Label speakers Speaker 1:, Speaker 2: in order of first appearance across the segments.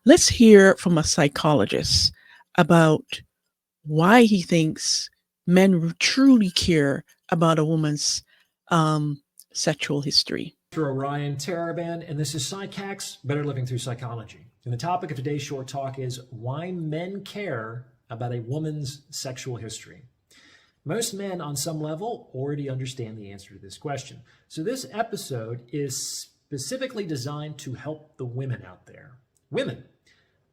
Speaker 1: Let's hear from a psychologist about why he thinks men truly care about a woman's sexual history.
Speaker 2: Ryan Taraban, and this is Psychax, Better Living Through Psychology. And the topic of today's short talk is why men care about a woman's sexual history. Most men on some level already understand the answer to this question. So this episode is specifically designed to help the women out there. Women,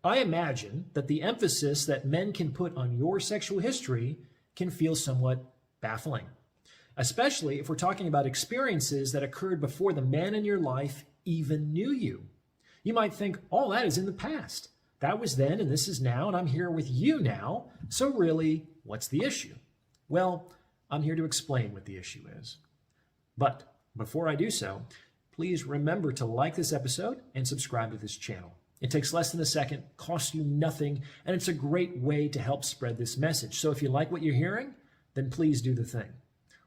Speaker 2: I imagine that the emphasis that men can put on your sexual history can feel somewhat baffling, especially if we're talking about experiences that occurred before the man in your life even knew you. You might think, all that is in the past. That was then and this is now, and I'm here with you now. So really, what's the issue? Well, I'm here to explain what the issue is. But before I do so, please remember to like this episode and subscribe to this channel. It takes less than a second, costs you nothing, and it's a great way to help spread this message. So if you like what you're hearing, then please do the thing.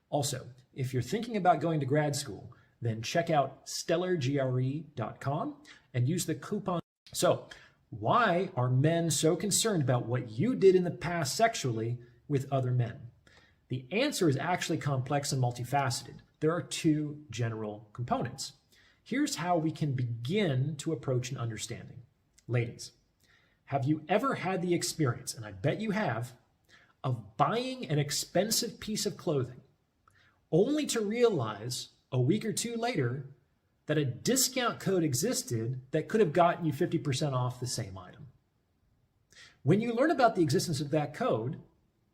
Speaker 2: Also, if you're thinking about going to grad school, then check out stellargre.com and use the coupon. So, why are men so concerned about what you did in the past sexually with other men? The answer is actually complex and multifaceted. There are two general components. Here's how we can begin to approach an understanding. Ladies, have you ever had the experience, and I bet you have, of buying an expensive piece of clothing only to realize a week or two later that a discount code existed that could have gotten you 50% off the same item? When you learn about the existence of that code,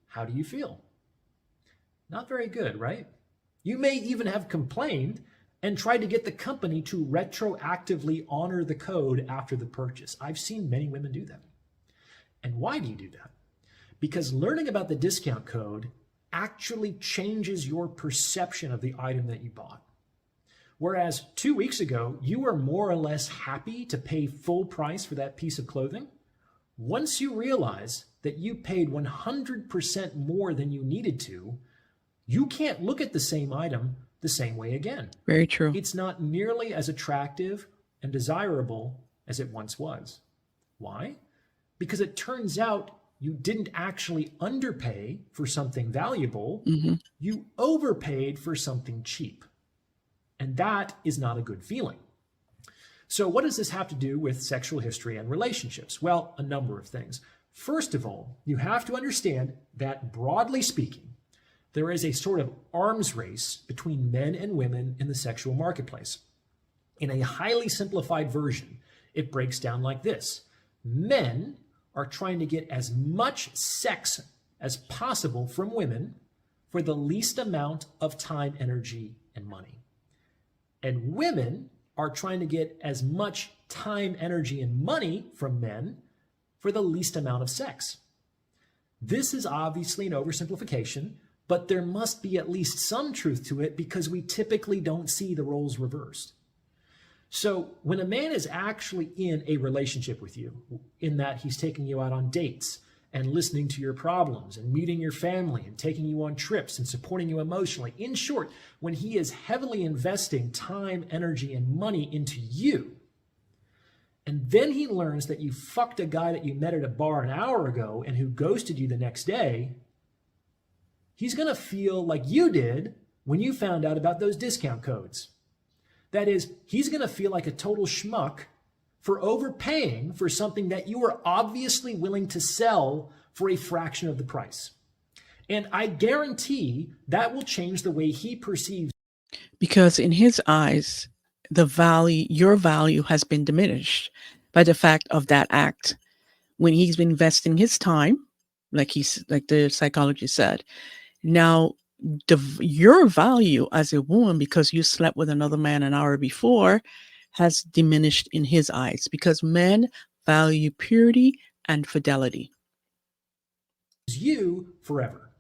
Speaker 2: how do you feel? Not very good, right? You may even have complained and tried to get the company to retroactively honor the code after the purchase. I've seen many women do that. And why do you do that? Because learning about the discount code actually changes your perception of the item that you bought. Whereas 2 weeks ago, you were more or less happy to pay full price for that piece of clothing, once you realize that you paid 100% more than you needed to, you can't look at the same item the same way again.
Speaker 1: Very true.
Speaker 2: It's not nearly as attractive and desirable as it once was. Why? Because it turns out you didn't actually underpay for something valuable. You overpaid for something cheap. And that is not a good feeling. So what does this have to do with sexual history and relationships? Well, a number of things. First of all, you have to understand that broadly speaking, there is a sort of arms race between men and women in the sexual marketplace. In a highly simplified version, it breaks down like this. Men are trying to get as much sex as possible from women for the least amount of time, energy, and money. And women are trying to get as much time, energy, and money from men for the least amount of sex. This is obviously an oversimplification, but there must be at least some truth to it because we typically don't see the roles reversed. So when a man is actually in a relationship with you, in that he's taking you out on dates and listening to your problems and meeting your family and taking you on trips and supporting you emotionally, in short, when he is heavily investing time, energy, and money into you, and then he learns that you fucked a guy that you met at a bar an hour ago and who ghosted you the next day, he's going to feel like you did when you found out about those discount codes. That is, he's going to feel like a total schmuck for overpaying for something that you were obviously willing to sell for a fraction of the price. And I guarantee that will change the way he perceives.
Speaker 1: Because in his eyes, your value has been diminished by the fact of that act. When he's been investing his time, like the psychologist said, now your value as a woman, because you slept with another man an hour before, has diminished in his eyes, because men value purity and fidelity.
Speaker 2: You forever.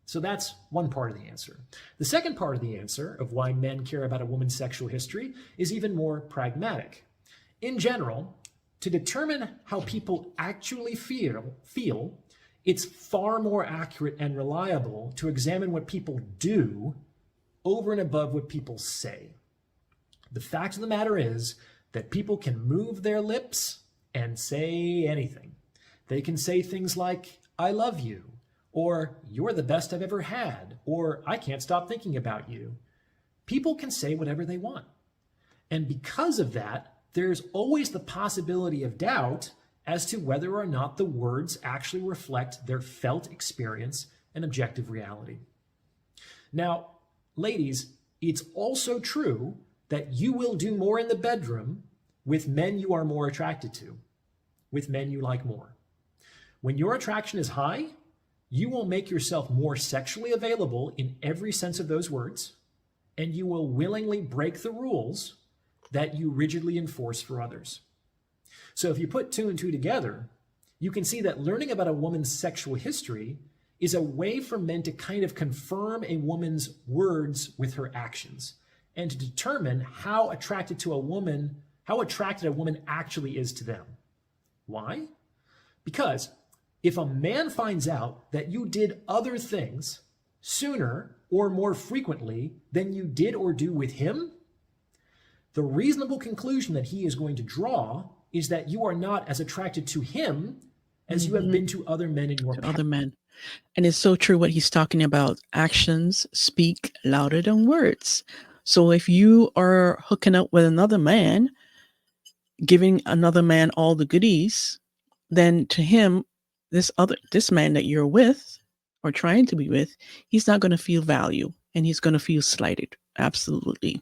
Speaker 2: So that's one part of the answer. The second part of the answer of why men care about a woman's sexual history is even more pragmatic. In general, to determine how people actually feel, it's far more accurate and reliable to examine what people do over and above what people say. The fact of the matter is that people can move their lips and say anything. They can say things like, I love you, or you're the best I've ever had, or I can't stop thinking about you. People can say whatever they want. And because of that, there's always the possibility of doubt as to whether or not the words actually reflect their felt experience and objective reality. Now, ladies, it's also true that you will do more in the bedroom with men you are more attracted to, with men you like more. When your attraction is high, you will make yourself more sexually available in every sense of those words, and you will willingly break the rules that you rigidly enforce for others. So if you put two and two together, you can see that learning about a woman's sexual history is a way for men to kind of confirm a woman's words with her actions and to determine how attracted a woman actually is to them. Why? Because if a man finds out that you did other things sooner or more frequently than you did or do with him, the reasonable conclusion that he is going to draw is that you are not as attracted to him as you have been to other men in your past.
Speaker 1: Other men. And it's so true what he's talking about. Actions speak louder than words. So if you are hooking up with another man, giving another man all the goodies, then to him, this man that you're with or trying to be with, he's not going to feel value and he's going to feel slighted. Absolutely.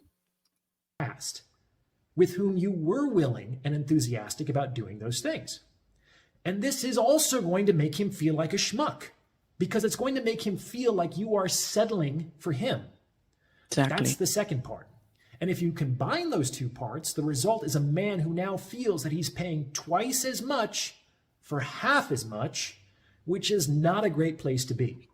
Speaker 2: Past, with whom you were willing and enthusiastic about doing those things. And this is also going to make him feel like a schmuck, because it's going to make him feel like you are settling for him.
Speaker 1: Exactly.
Speaker 2: That's the second part. And if you combine those two parts, the result is a man who now feels that he's paying twice as much for half as much, which is not a great place to be.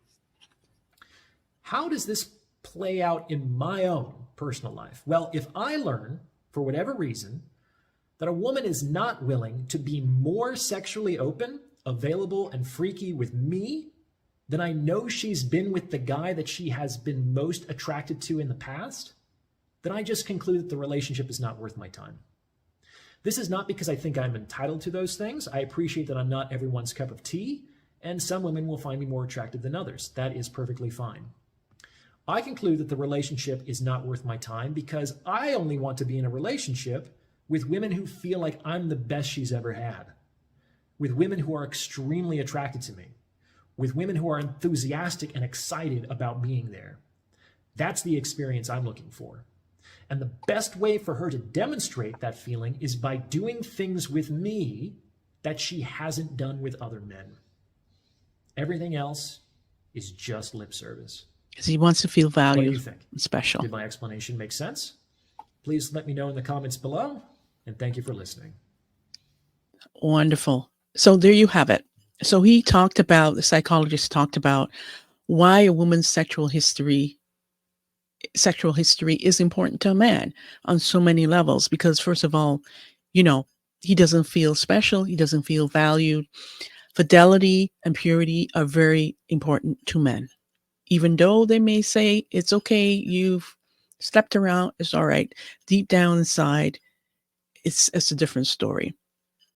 Speaker 2: How does this play out in my own personal life? Well, if I learn, for whatever reason, that a woman is not willing to be more sexually open, available, and freaky with me, then I know she's been with the guy that she has been most attracted to in the past, then I just conclude that the relationship is not worth my time. This is not because I think I'm entitled to those things. I appreciate that I'm not everyone's cup of tea, and some women will find me more attractive than others. That is perfectly fine. I conclude that the relationship is not worth my time because I only want to be in a relationship with women who feel like I'm the best she's ever had, with women who are extremely attracted to me, with women who are enthusiastic and excited about being there. That's the experience I'm looking for. And the best way for her to demonstrate that feeling is by doing things with me that she hasn't done with other men. Everything else is just lip service.
Speaker 1: Because he wants to feel valued.
Speaker 2: What do you think?
Speaker 1: Special.
Speaker 2: Did my explanation make sense? Please let me know in the comments below, and thank you for listening.
Speaker 1: Wonderful. So there you have it. So the psychologist talked about why a woman's sexual history is important to a man on so many levels. Because first of all, he doesn't feel special. He doesn't feel valued. Fidelity and purity are very important to men. Even though they may say, it's okay, you've slept around, it's all right. Deep down inside, it's a different story.